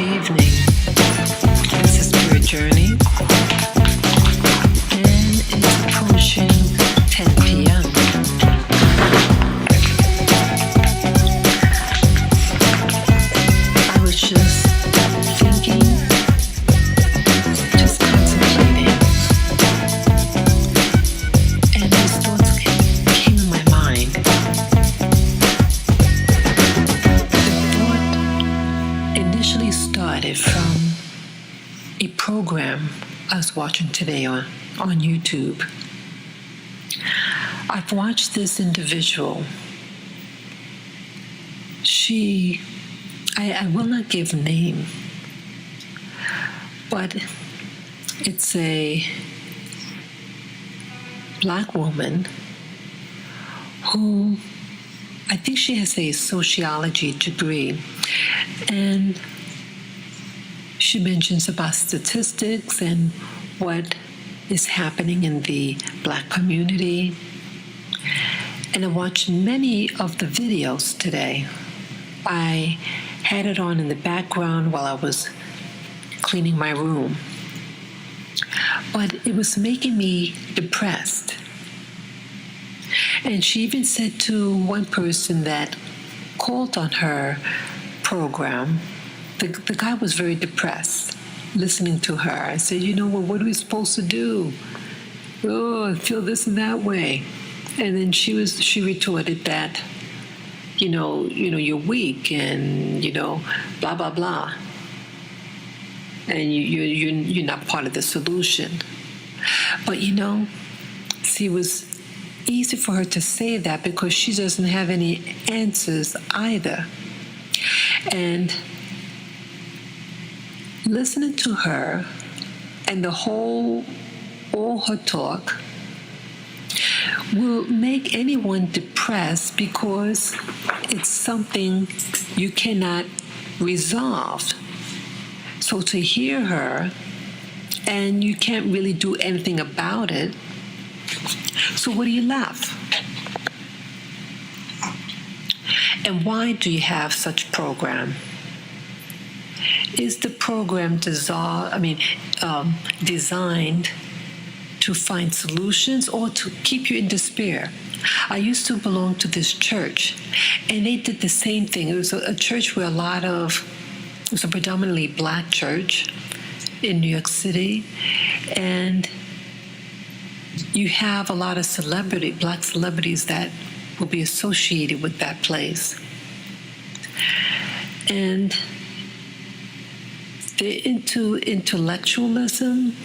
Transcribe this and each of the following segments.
evening. This is Spirit Journey, and it's approaching 10 p.m. I was just thinking, just contemplating, and these thoughts came in my mind. Initially started from a program I was watching today on YouTube. I've watched this individual. I will not give a name, but it's a black woman who, I think she has a sociology degree, and she mentions about statistics and what is happening in the black community. And I watched many of the videos today. I had it on in the background while I was cleaning my room. But it was making me depressed. And she even said to one person that called on her program, the guy was very depressed listening to her. I said, what are we supposed to do? Oh, I feel this and that way. And then she retorted that, you're weak and, blah, blah, blah. And you're not part of the solution. But, see, it was easy for her to say that because she doesn't have any answers either. And listening to her and all her talk will make anyone depressed because it's something you cannot resolve. So to hear her, and you can't really do anything about it, so what do you left? And why do you have such program? Is the program designed to find solutions or to keep you in despair? I used to belong to this church, and they did the same thing. It was a church where it was a predominantly black church in New York City, and you have a lot of black celebrities that will be associated with that place. And they're into intellectualism,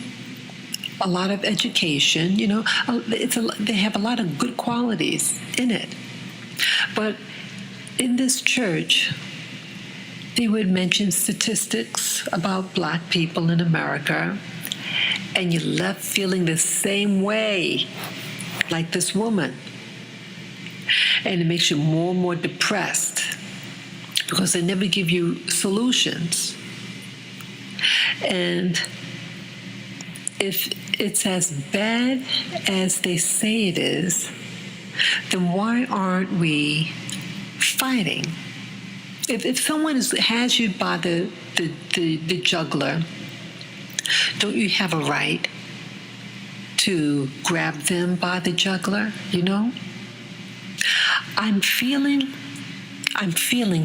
a lot of education, they have a lot of good qualities in it. But in this church, they would mention statistics about black people in America, and you left feeling the same way, like this woman. And it makes you more and more depressed because they never give you solutions. And if it's as bad as they say it is, then why aren't we fighting? If someone has you by the jugular, don't you have a right to grab them by the jugular, I'm feeling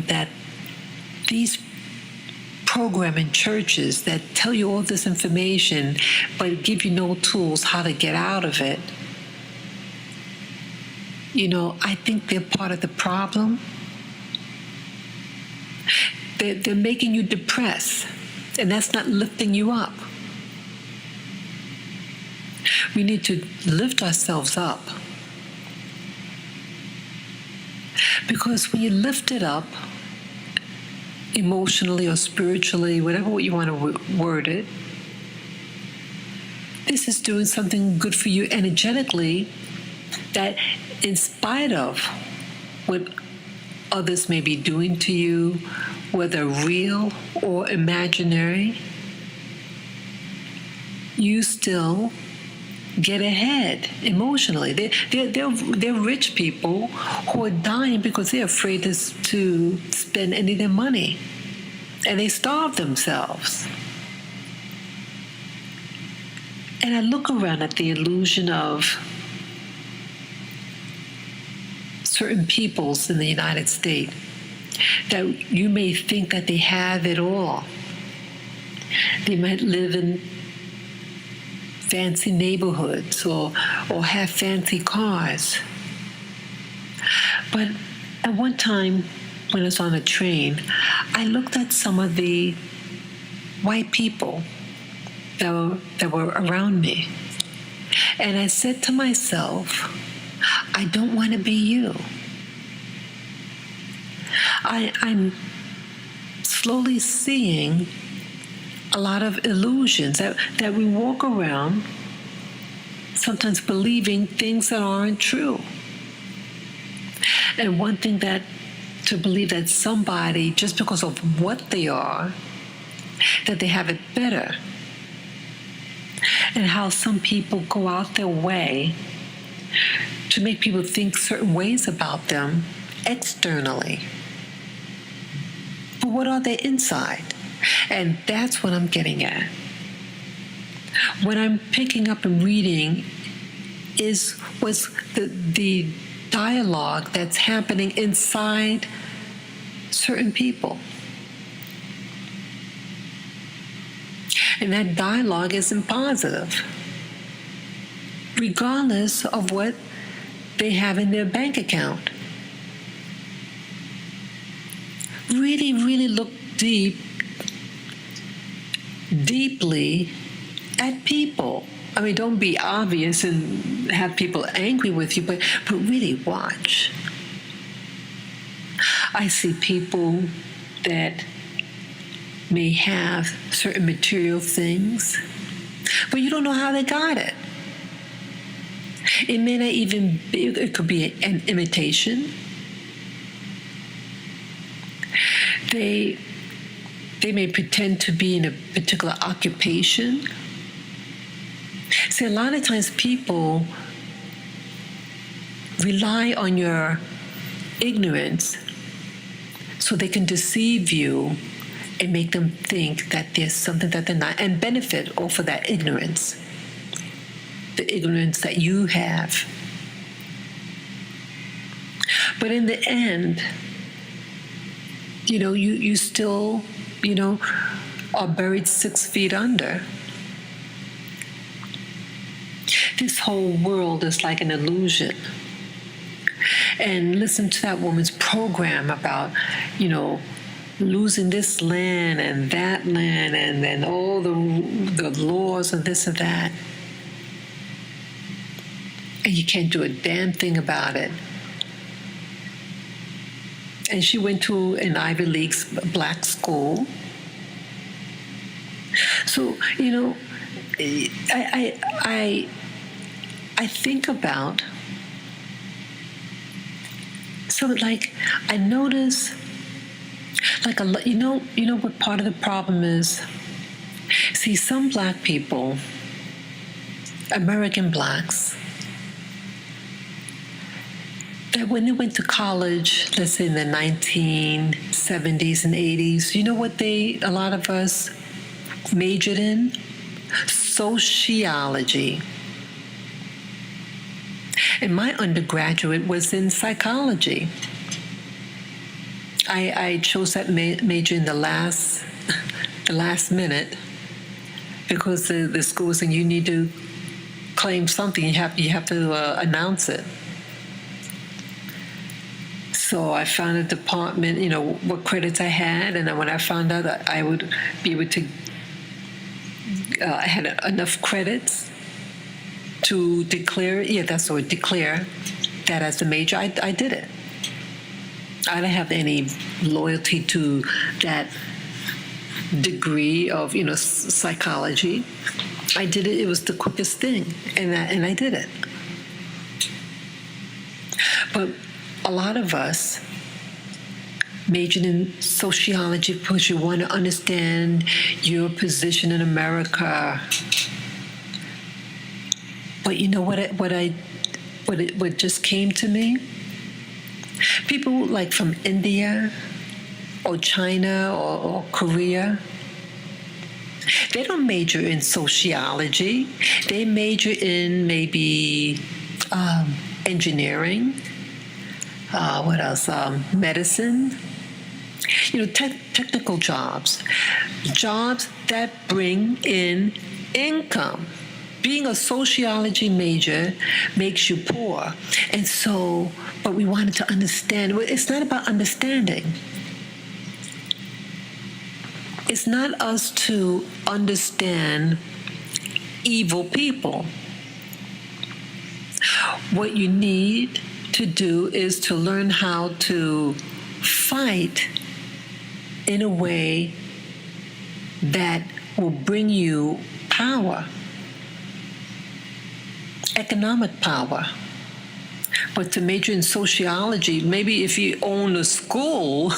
that these programming churches that tell you all this information but give you no tools how to get out of it, I think they're part of the problem. They're making you depressed, and that's not lifting you up. We need to lift ourselves up. Because when you lift it up, emotionally or spiritually, whatever you want to word it, this is doing something good for you energetically, that in spite of what others may be doing to you, whether real or imaginary, you still get ahead emotionally. They're rich people who are dying because they're afraid to spend any of their money. and they starve themselves. And I look around at the illusion of certain peoples in the United States that you may think that they have it all. They might live in fancy neighborhoods or have fancy cars. But at one time, when I was on a train, I looked at some of the white people that were around me. And I said to myself, I don't want to be you. I'm slowly seeing a lot of illusions that we walk around, sometimes believing things that aren't true. And one thing to believe that somebody, just because of what they are, that they have it better. And how some people go out their way to make people think certain ways about them externally. But what are they inside? And that's what I'm getting at. What I'm picking up and reading was the dialogue that's happening inside certain people. And that dialogue isn't positive, regardless of what they have in their bank account. Really, really look deeply at people. I mean, don't be obvious and have people angry with you, but really watch. I see people that may have certain material things, but you don't know how they got it. It may not even be, it could be an imitation. They may pretend to be in a particular occupation. See, a lot of times people rely on your ignorance so they can deceive you and make them think that there's something that they're not, and benefit off of that ignorance, the ignorance that you have. But in the end, you still, are buried 6 feet under. This whole world is like an illusion. And listen to that woman's program about, losing this land and that land, and then all the laws and this and that. And you can't do a damn thing about it. And she went to an Ivy League black school. So, I think about, so like, I notice, like, what part of the problem is? See, some black people, American blacks, that when they went to college, let's say in the 1970s and 80s, you know what a lot of us majored in? Sociology. And my undergraduate was in psychology. I chose that major in the last minute, because the school was saying you need to claim something, you have to announce it. So I found a department, what credits I had, and then when I found out that I would be able to, I had enough credits to declare that as a major, I did it. I didn't have any loyalty to that degree of, psychology. I did it. It was the quickest thing, and I did it. But a lot of us majored in sociology because you want to understand your position in America. But you know what just came to me? People like from India, or China or Korea. They don't major in sociology. They major in maybe engineering. What else? Medicine. Technical jobs, jobs that bring in income. Being a sociology major makes you poor. And so, but we wanted to understand. It's not about understanding. It's not us to understand evil people. What you need to do is to learn how to fight in a way that will bring you power, economic power. But to major in sociology, maybe if you own a school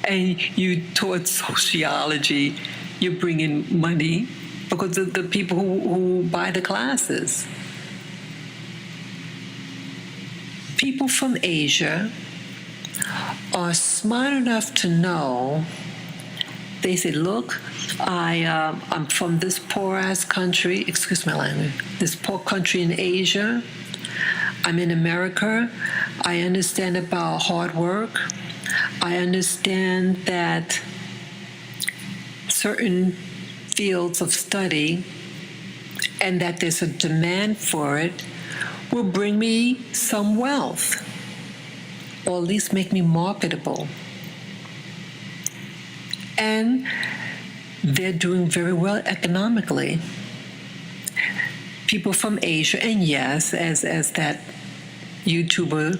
and you taught sociology, you bring in money because of the people who buy the classes. People from Asia are smart enough to know. They say, look, I'm from this poor-ass country, excuse my language, this poor country in Asia. I'm in America. I understand about hard work. I understand that certain fields of study and that there's a demand for it will bring me some wealth, or at least make me marketable. And they're doing very well economically. People from Asia, and yes, as that YouTuber,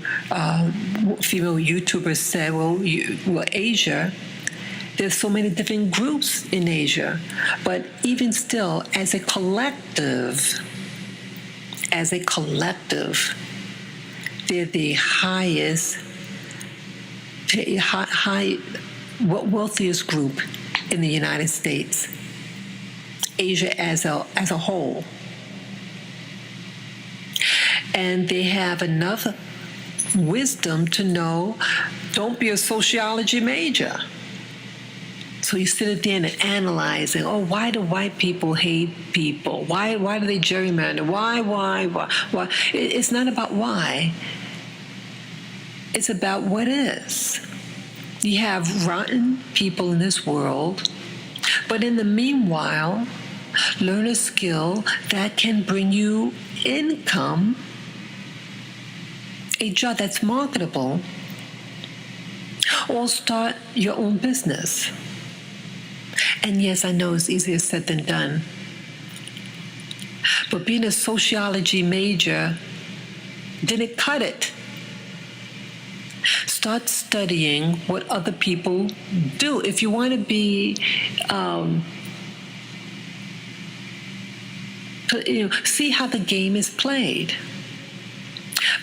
female YouTuber said, well, Asia, there's so many different groups in Asia, but even still, as a collective, they're the highest, wealthiest group in the United States. Asia as a whole. And they have enough wisdom to know, don't be a sociology major. So you sit there and analyzing, why do white people hate people? Why do they gerrymander? Why? It's not about why. It's about what is. You have rotten people in this world, but in the meanwhile, learn a skill that can bring you income, a job that's marketable, or start your own business. And yes, I know it's easier said than done. But being a sociology major didn't cut it. Start studying what other people do. If you want to be, see how the game is played.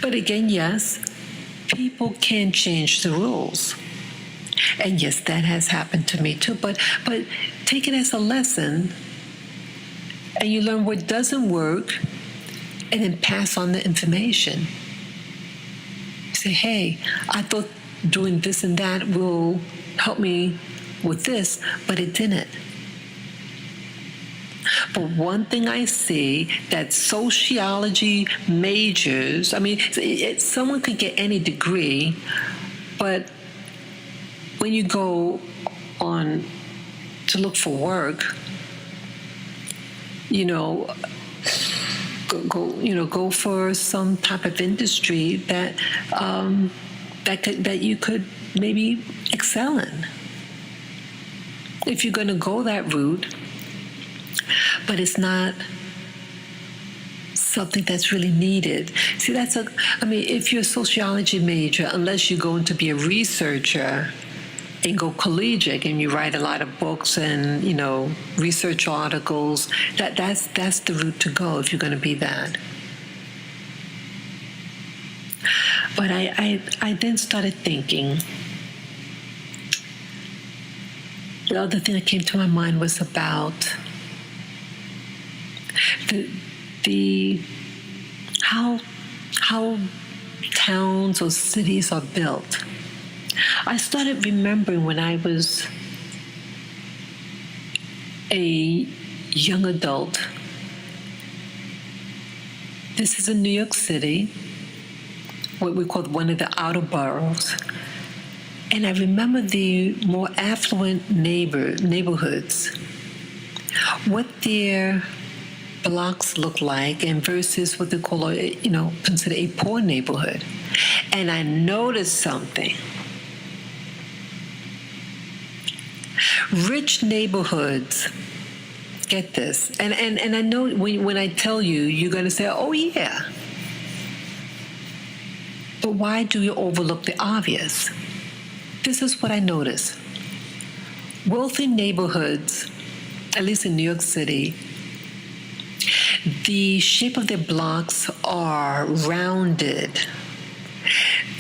But again, yes, people can change the rules. And yes, that has happened to me too. But take it as a lesson, and you learn what doesn't work, and then pass on the information. Say, hey, I thought doing this and that will help me with this, but it didn't. But one thing I see that sociology majors, someone could get any degree, but when you go on to look for work, go for some type of industry that you could maybe excel in, if you're going to go that route. But it's not something that's really needed. See, if you're a sociology major, unless you're going to be a researcher and go collegiate and you write a lot of books and, research articles, that's the route to go if you're going to be that. But I then started thinking. The other thing that came to my mind was about how towns or cities are built. I started remembering when I was a young adult. This is in New York City, what we call one of the outer boroughs. And I remember the more affluent neighborhoods, what their blocks look like, and versus what they call, consider a poor neighborhood. And I noticed something. Rich neighborhoods, get this, and I know when I tell you, you're going to say, oh yeah. But why do you overlook the obvious? This is what I notice. Wealthy neighborhoods, at least in New York City, the shape of their blocks are rounded.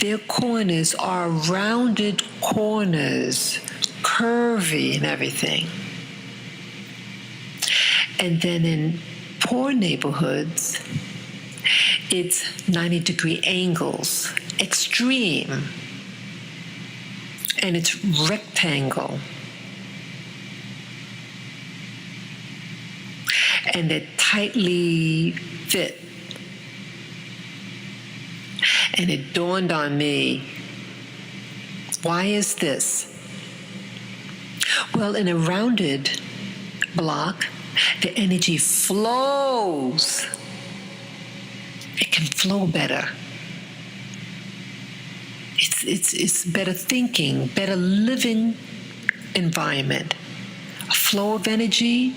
Their corners are rounded corners, curvy and everything. And then in poor neighborhoods, it's 90-degree angles, extreme, and it's rectangle. And they're tightly fit. And it dawned on me, why is this? Well, in a rounded block, the energy flows. It can flow better. It's better thinking, better living environment. A flow of energy,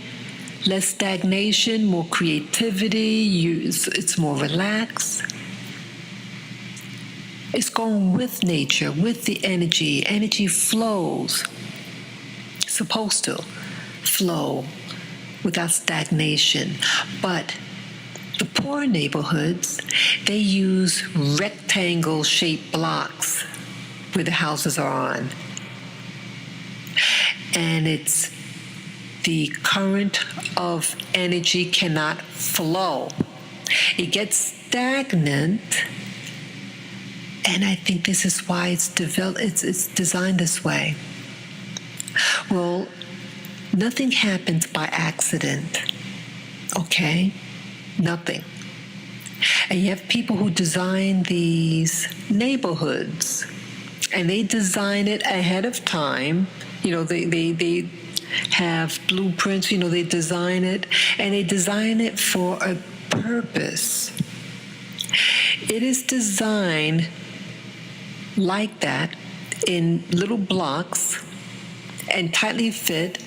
less stagnation, more creativity, it's more relaxed. It's going with nature, with the energy. Energy flows. It's supposed to flow without stagnation. But the poor neighborhoods, they use rectangle-shaped blocks where the houses are on. And it's the current of energy cannot flow. It gets stagnant, and I think this is why it's designed this way. Well, nothing happens by accident, okay? Nothing. And you have people who design these neighborhoods, and they design it ahead of time. They have blueprints, they design it, and they design it for a purpose. It is designed like that in little blocks and tightly fit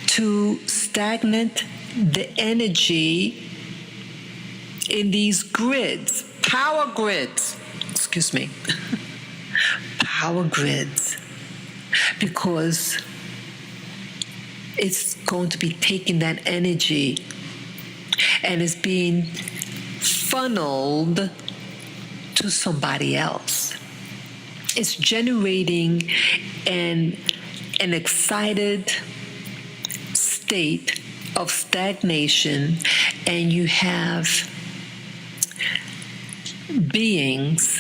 to stagnate the energy in these grids, power grids, power grids, because it's going to be taking that energy and it's being funneled to somebody else. It's generating an excited state of stagnation, and you have beings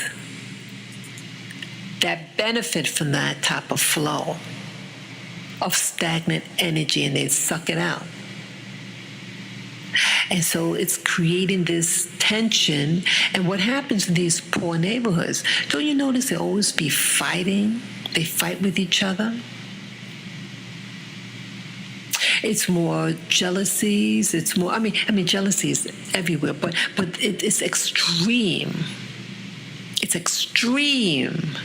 that benefit from that type of flow of stagnant energy, and they suck it out. And so it's creating this tension. And what happens in these poor neighborhoods, don't you notice they always be fighting? They fight with each other. It's more jealousies. It's more, jealousy is everywhere, but it's extreme. It's extreme.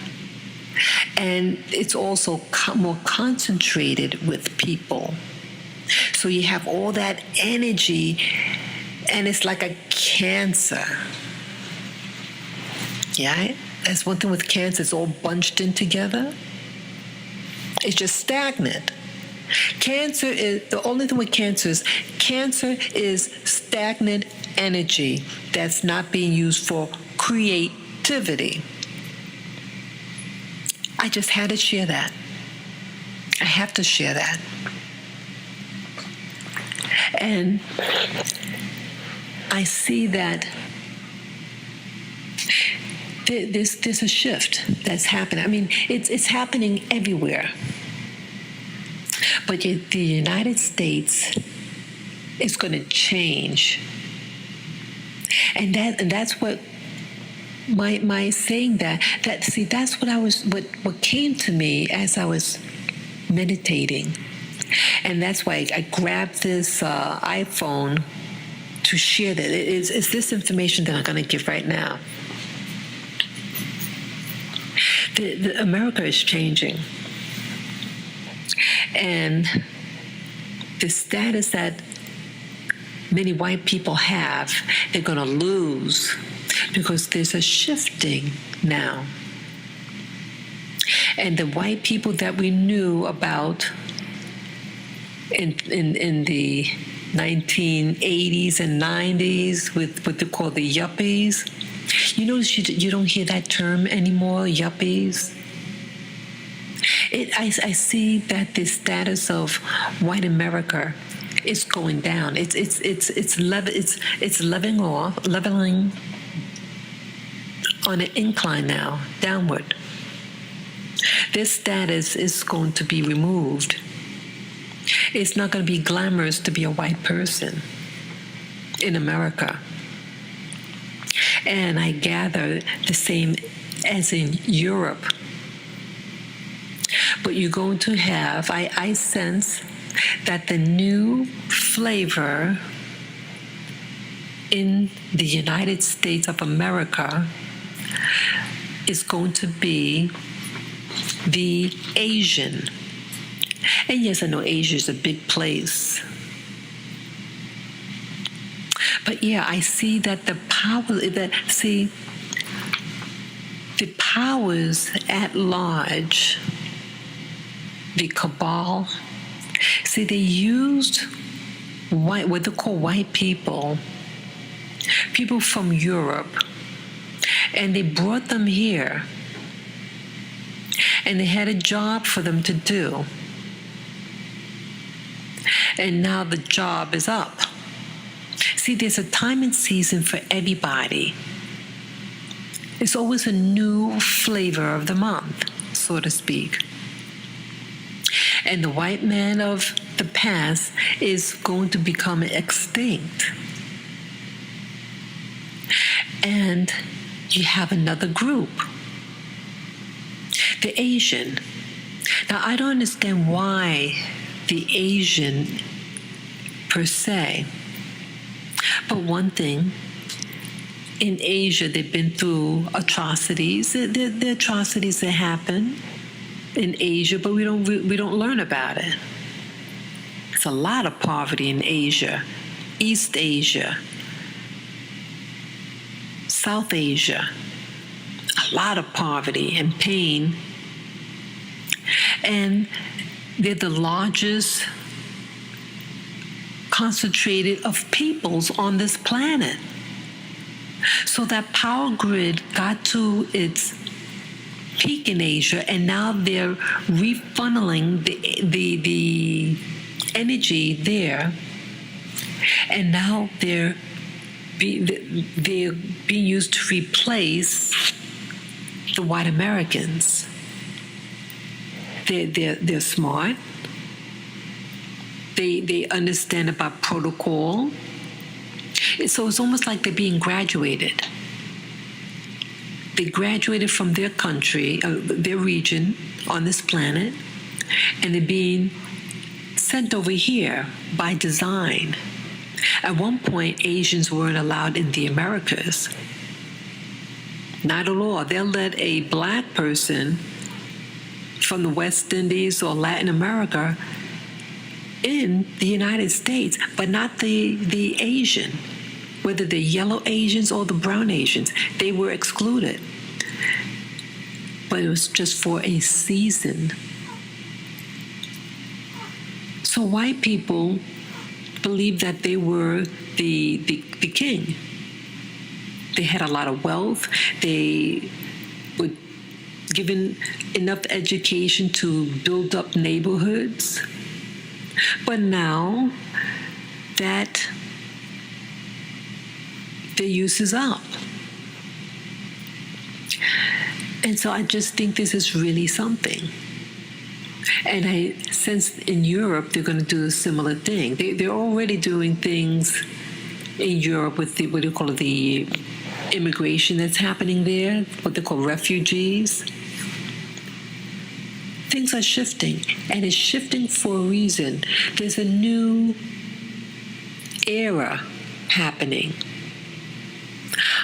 And it's also more concentrated with people. So you have all that energy, and it's like a cancer. Yeah? That's one thing with cancer, it's all bunched in together. It's just stagnant. Cancer is, the only thing with cancer is stagnant energy that's not being used for creativity. I just had to share that. I have to share that. And I see that there's a shift that's happening. I mean, it's happening everywhere. But yet the United States is going to change, and that's what my saying that see, that's what came to me as I was meditating, and that's why I grabbed this iPhone to share that. It's this information that I'm going to give right now. The America is changing, and the status that many white people have, they're going to lose, because there's a shifting now. And the white people that we knew about in the 1980s and 90s with what they call the yuppies, you notice you don't hear that term anymore, yuppies. I see that the status of white America is going down. It's leveling on an incline now, downward. This status is going to be removed. It's not going to be glamorous to be a white person in America. And I gather the same as in Europe. But you're going to have, I sense that the new flavor in the United States of America is going to be the Asian. And yes, I know Asia is a big place. But yeah, I see that the powers at large, the cabal, see, they used what they call white people from Europe, and they brought them here, and they had a job for them to do. And now the job is up. See, there's a time and season for everybody. It's always a new flavor of the month, so to speak. And the white man of the past is going to become extinct. And you have another group, the Asian. Now, I don't understand why the Asian per se, but one thing, in Asia, they've been through atrocities. There are atrocities that happen in Asia, but we don't learn about it. There's a lot of poverty in Asia, East Asia, South Asia, a lot of poverty and pain. And they're the largest concentrated of peoples on this planet. So that power grid got to its peak in Asia, and now they're refunneling the energy there, and now they're being used to replace the white Americans. They're smart. They understand about protocol. So it's almost like they're being graduated. They graduated from their country, their region on this planet, and they're being sent over here by design. At one point, Asians weren't allowed in the Americas. Not at all. They'll let a black person from the West Indies or Latin America in the United States, but not the Asian. Whether they're yellow Asians or the brown Asians, they were excluded. But it was just for a season. So white people believed that they were the king. They had a lot of wealth. They were given enough education to build up neighborhoods. But now that their use is up. And so I just think this is really something. And I sense in Europe they're going to do a similar thing. They're already doing things in Europe with the, what do you call it, the immigration that's happening there, what they call refugees. Things are shifting, and it's shifting for a reason. There's a new era happening.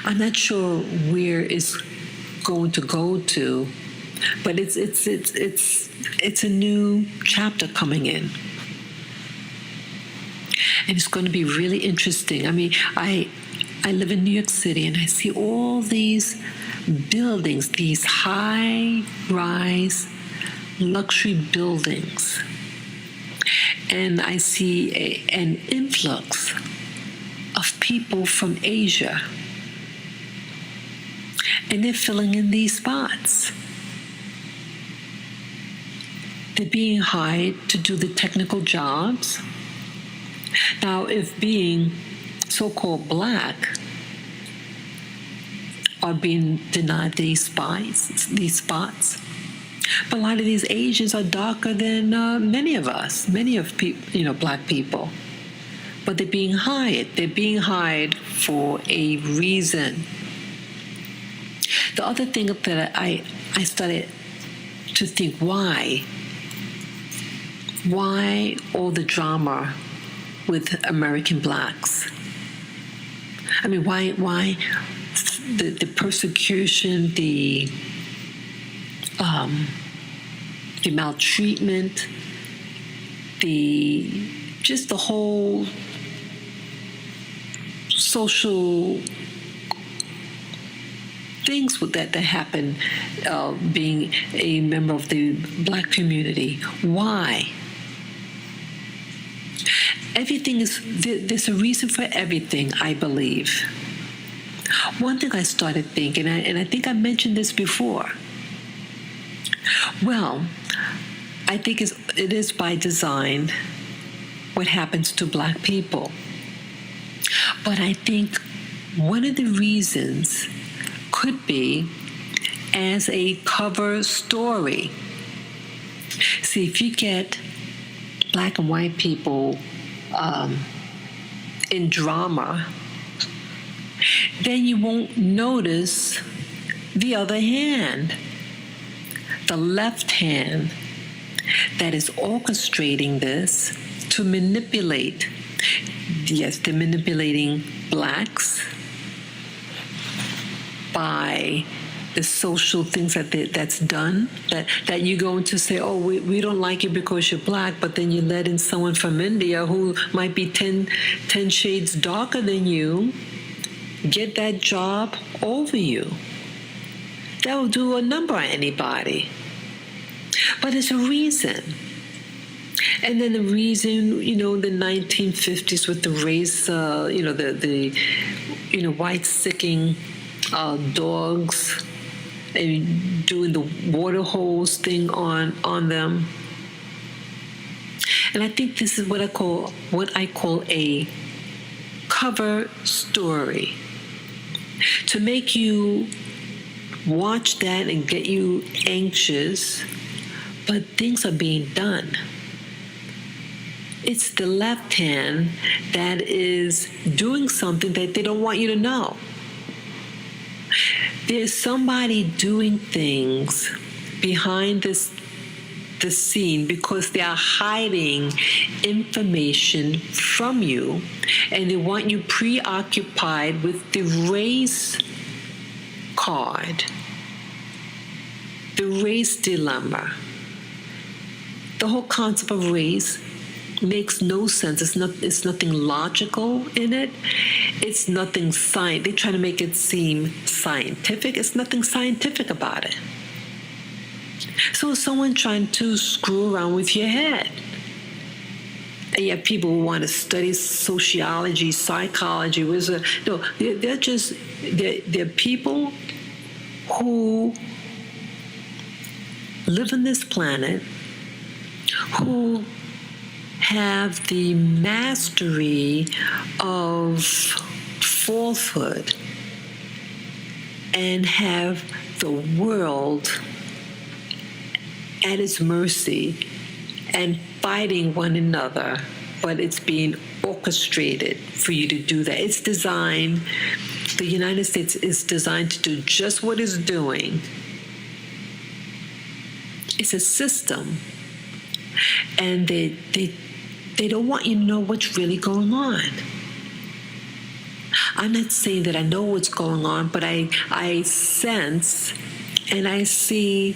I'm not sure where it's going to go to, but it's a new chapter coming in. And it's going to be really interesting. I mean, I live in New York City, and I see all these buildings, these high-rise luxury buildings. And I see an influx of people from Asia. And they're filling in these spots. They're being hired to do the technical jobs. Now, if being so-called black are being denied these spots, but a lot of these Asians are darker than many of us, black people. But they're being hired. They're being hired for a reason. The other thing that I started to think, why all the drama with American blacks? I mean, why the persecution, the maltreatment, just the whole social things that happen being a member of the black community. Why? Everything there's a reason for everything, I believe. One thing I started thinking, and I think I mentioned this before. Well, I think it is by design what happens to black people. But I think one of the reasons could be as a cover story. See, if you get black and white people in drama, then you won't notice the other hand, the left hand that is orchestrating this to manipulate. Yes, they're manipulating blacks by the social things that's done, that you're going to say, oh, we don't like you because you're black, but then you let in someone from India who might be 10 shades darker than you, get that job over you. That will do a number on anybody. But it's a reason. And then the reason, the 1950s with the race, the white-sicking dogs, and doing the water hose thing on them. And I think this is what I call a cover story, to make you watch that and get you anxious, but things are being done. It's the left hand that is doing something that they don't want you to know. There's somebody doing things behind the scene because they are hiding information from you, and they want you preoccupied with the race card, the race dilemma. The whole concept of race makes no sense. It's nothing logical in it. It's nothing they try to make it seem scientific. It's nothing scientific about it. So it's someone trying to screw around with your head. And you have people who want to study sociology, psychology. They're people who live on this planet, who have the mastery of falsehood and have the world at its mercy and fighting one another, but it's being orchestrated for you to do that. It's designed, the United States is designed to do just what it's doing. It's a system, and they don't want you to know what's really going on. I'm not saying that I know what's going on, but I sense and I see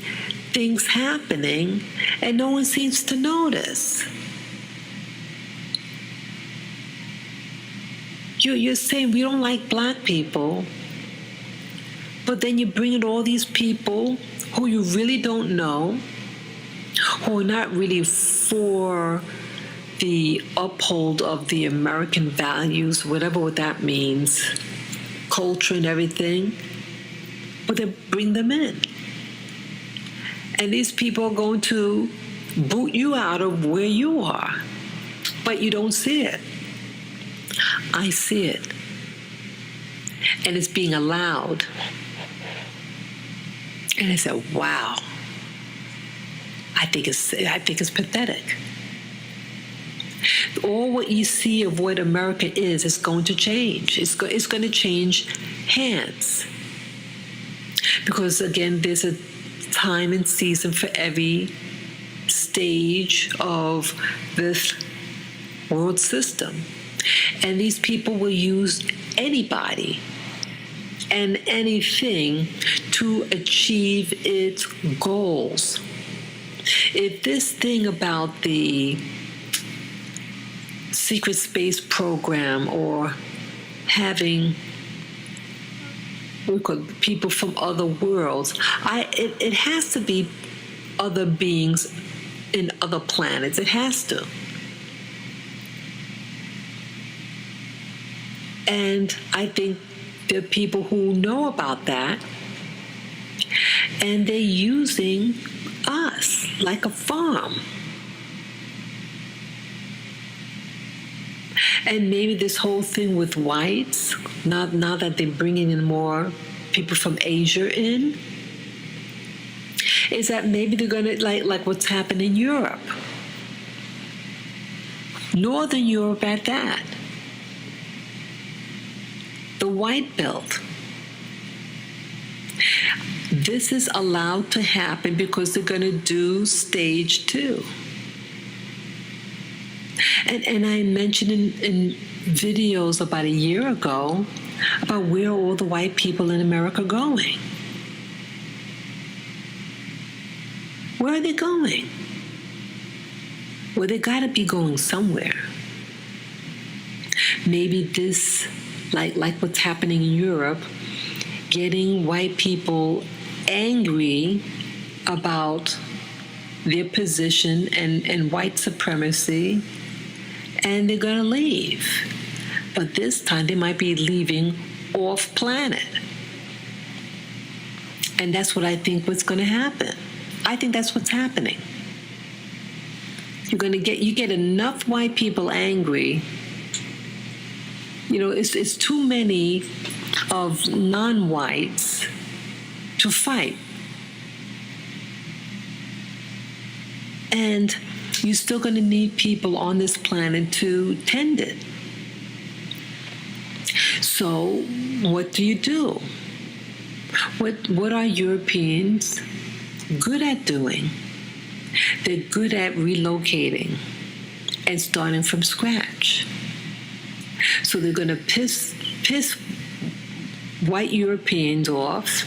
things happening, and no one seems to notice. You're saying we don't like black people, but then you bring in all these people who you really don't know, who are not really for the uphold of the American values, whatever what that means, culture and everything, but they bring them in. And these people are going to boot you out of where you are, but you don't see it. I see it. And it's being allowed. And I said, wow. I think it's pathetic. All what you see of what America is going to change. It's going to change hands. Because again, there's a time and season for every stage of this world system. And these people will use anybody and anything to achieve its goals. If this thing about the secret space program or having people from other worlds, it has to be other beings in other planets. It has to. And I think there are people who know about that, and they're using us like a farm. And maybe this whole thing with whites, now that they're bringing in more people from Asia in, is that maybe they're going to, like what's happened in Europe. Northern Europe at that. The white belt. This is allowed to happen because they're going to do stage 2. And I mentioned in videos about a year ago about where all the white people in America are going. Where are they going? Well, they got to be going somewhere. Maybe this, like what's happening in Europe, getting white people angry about their position and white supremacy, and they're going to leave. But this time they might be leaving off planet. And that's what I think what's going to happen. I think that's what's happening. You get enough white people angry. You know, it's too many of non-whites to fight. And you're still going to need people on this planet to tend it. So what do? What are Europeans good at doing? They're good at relocating and starting from scratch. So they're going to piss white Europeans off,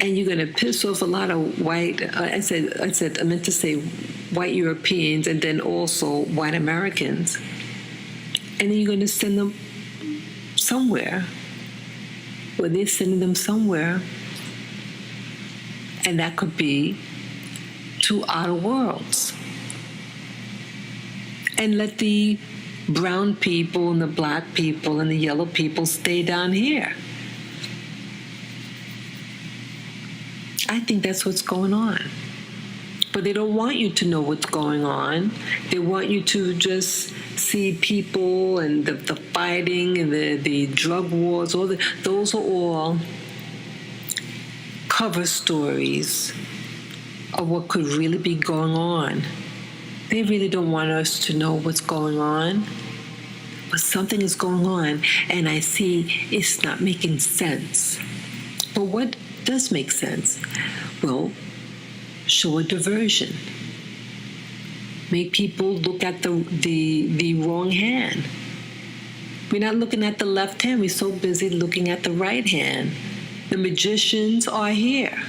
and you're going to piss off a lot of white, I meant to say white Europeans, and then also white Americans. And then you're going to send them somewhere. Well, they're sending them somewhere, and that could be to outer worlds. And let the brown people and the black people and the yellow people stay down here. I think that's what's going on. But they don't want you to know what's going on. They want you to just see people and the fighting and the drug wars. Those are all cover stories of what could really be going on. They really don't want us to know what's going on, but something is going on, and I see it's not making sense. But what does make sense? Well, show a diversion. Make people look at the wrong hand. We're not looking at the left hand. We're so busy looking at the right hand. The magicians are here.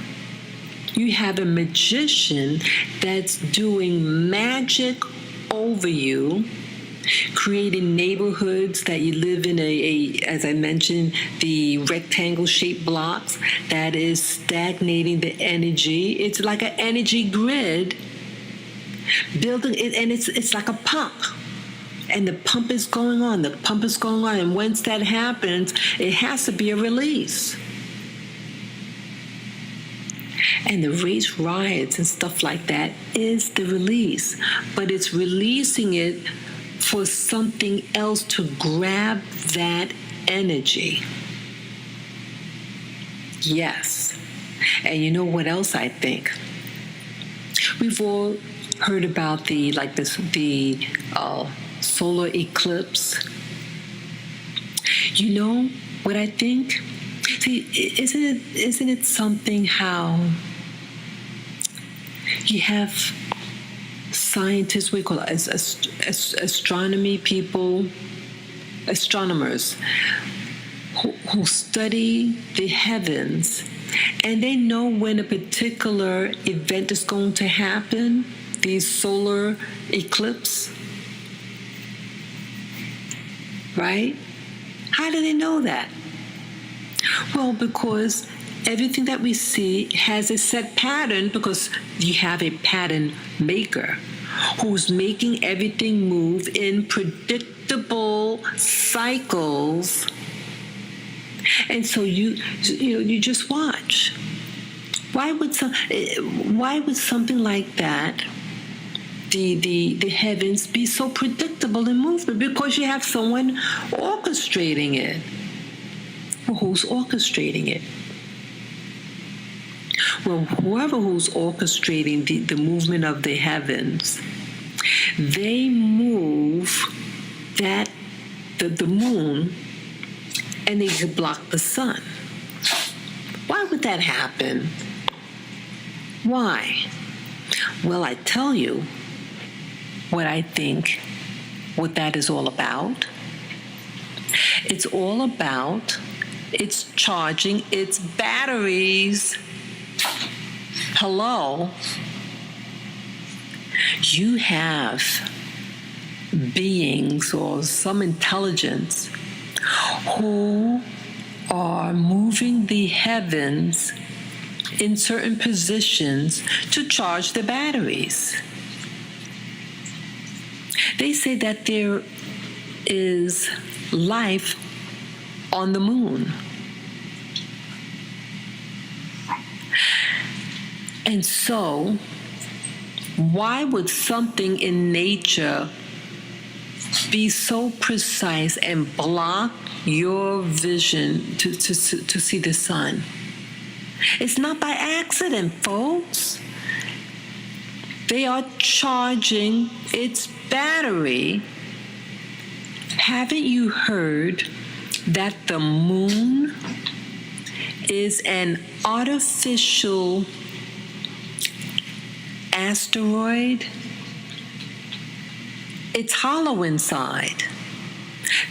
You have a magician that's doing magic over you, creating neighborhoods that you live in as I mentioned, the rectangle-shaped blocks that is stagnating the energy. It's like an energy grid building it, and it's like a pump. And the pump is going on, and once that happens, it has to be a release. And the race riots and stuff like that is the release, but it's releasing it for something else to grab that energy. Yes. And you know what else I think? We've all heard about the solar eclipse. You know what I think? See, isn't it something how you have scientists, we call it astronomy people, astronomers, who study the heavens, and they know when a particular event is going to happen, the solar eclipse, right? How do they know that? Well, because everything that we see has a set pattern, because you have a pattern maker who's making everything move in predictable cycles. And so you just watch. Why would something like that, the heavens, be so predictable in movement? Because you have someone orchestrating it. Well, who's orchestrating it? Well, who's orchestrating the movement of the heavens, they move the moon, and they block the sun. Why would that happen? Why? Well, I tell you what I think, what that is all about. It's all about it's charging its batteries. Hello? You have beings or some intelligence who are moving the heavens in certain positions to charge the batteries. They say that there is life on the moon. And so, why would something in nature be so precise and block your vision to see the sun? It's not by accident, folks. They are charging its battery. Haven't you heard that the moon is an artificial asteroid? It's hollow inside.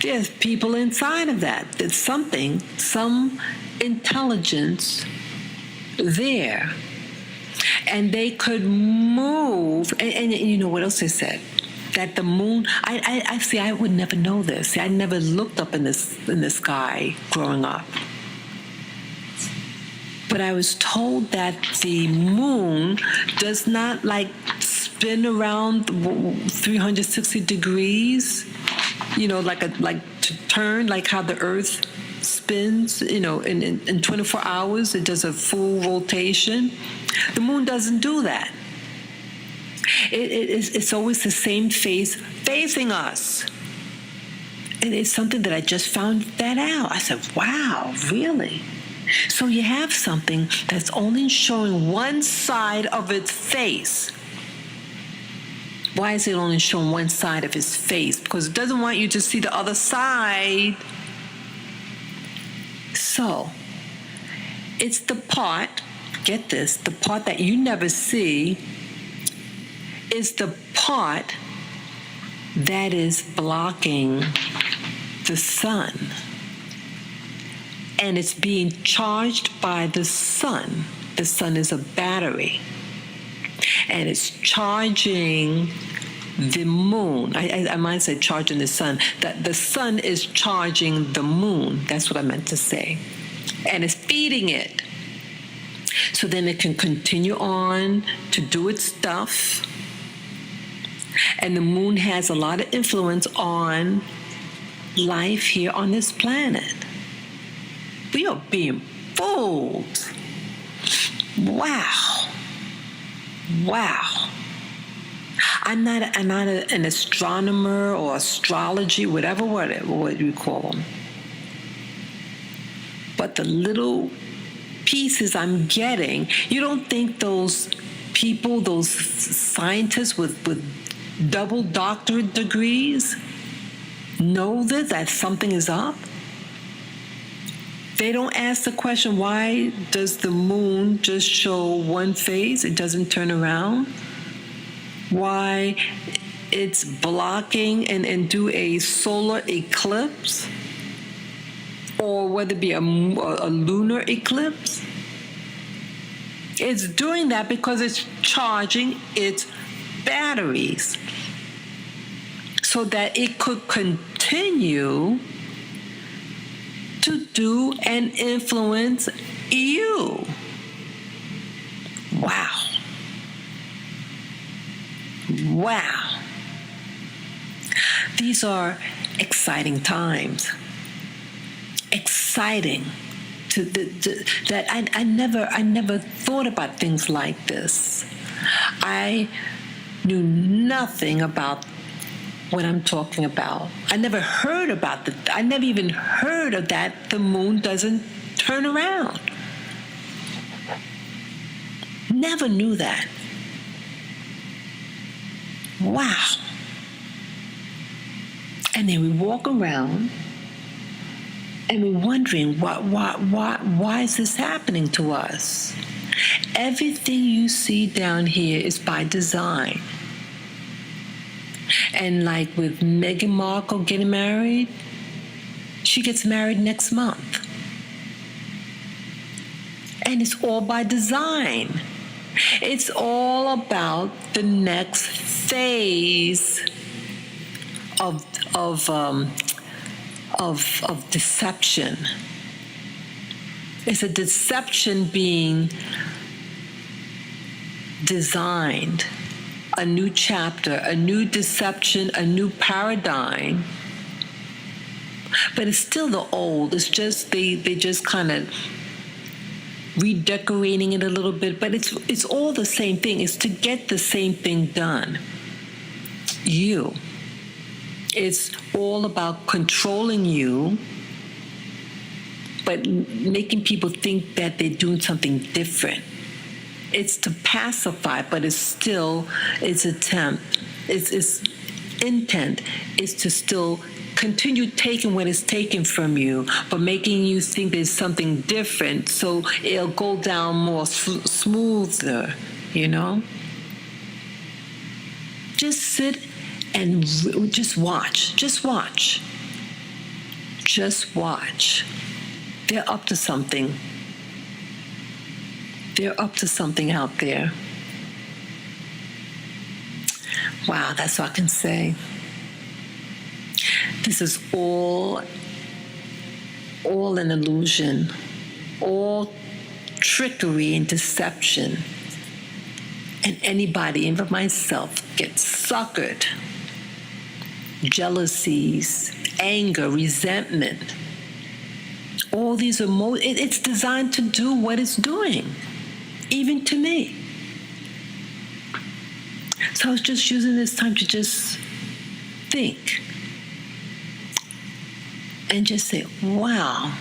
There's people inside of that. There's something, some intelligence there. And they could move. And you know what else they said? That the moon, I see, I would never know this. See, I never looked up in the sky growing up. But I was told that the moon does not spin around 360 degrees, to turn like how the Earth spins, in 24 hours, it does a full rotation. The moon doesn't do that. It's always the same face facing us. And it's something that I just found that out. I said, wow, really? So you have something that's only showing one side of its face. Why is it only showing one side of his face? Because it doesn't want you to see the other side. So, it's the part, get this, the part that you never see is the part that is blocking the sun. And it's being charged by the sun. The sun is a battery. And it's charging the moon. I might say charging the sun. That the sun is charging the moon. That's what I meant to say. And it's feeding it. So then it can continue on to do its stuff. And the moon has a lot of influence on life here on this planet. We are being fooled. Wow. Wow. I'm not an astronomer or astrology, whatever what you call them. But the little pieces I'm getting, you don't think those people, those scientists with double doctorate degrees know that something is up? They don't ask the question, why does the moon just show one phase? It doesn't turn around? Why it's blocking and do a solar eclipse? Or whether it be a lunar eclipse? It's doing that because it's charging its batteries so that it could continue to do and influence you. Wow. Wow. These are exciting times. Exciting. That I never thought about things like this. I knew nothing about what I'm talking about. I never heard about I never even heard of that the moon doesn't turn around. Never knew that. Wow. And then we walk around and we're wondering why is this happening to us? Everything you see down here is by design. And like with Meghan Markle getting married, she gets married next month. And it's all by design. It's all about the next phase of deception. It's a deception being designed. A new chapter, a new deception, a new paradigm. But it's still the old. It's just they just kind of redecorating it a little bit, but it's all the same thing. It's to get the same thing done. You. It's all about controlling you, but making people think that they're doing something different. It's to pacify, but it's still its attempt. Its intent is to still continue taking what is taken from you, but making you think there's something different, so it'll go down more smoother, you know? Just sit and just watch. Just watch. Just watch. They're up to something. They're up to something out there. Wow, that's what I can say. This is all an illusion, all trickery and deception. And anybody, even myself, gets suckered. Jealousies, anger, resentment. All these emotions, it's designed to do what it's doing, even to me. So I was just using this time to just think and just say, wow,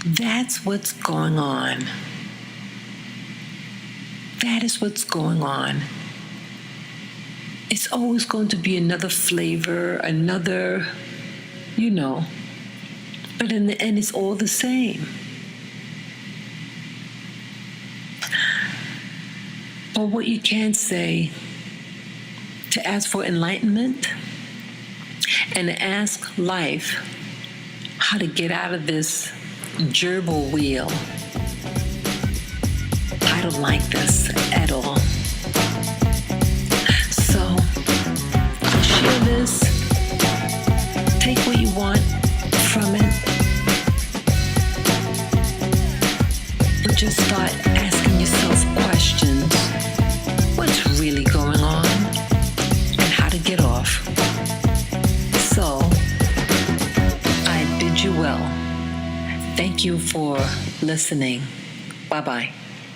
That's what's going on. That is what's going on. It's always going to be another flavor, another, but in the end, it's all the same. But what you can say, to ask for enlightenment and to ask life how to get out of this gerbil wheel. I don't like this at all. So I'll share this. Take what you want from it. And just start asking yourself questions. What's really going on? And how to get off. So I bid you well. Thank you for listening. Bye-bye.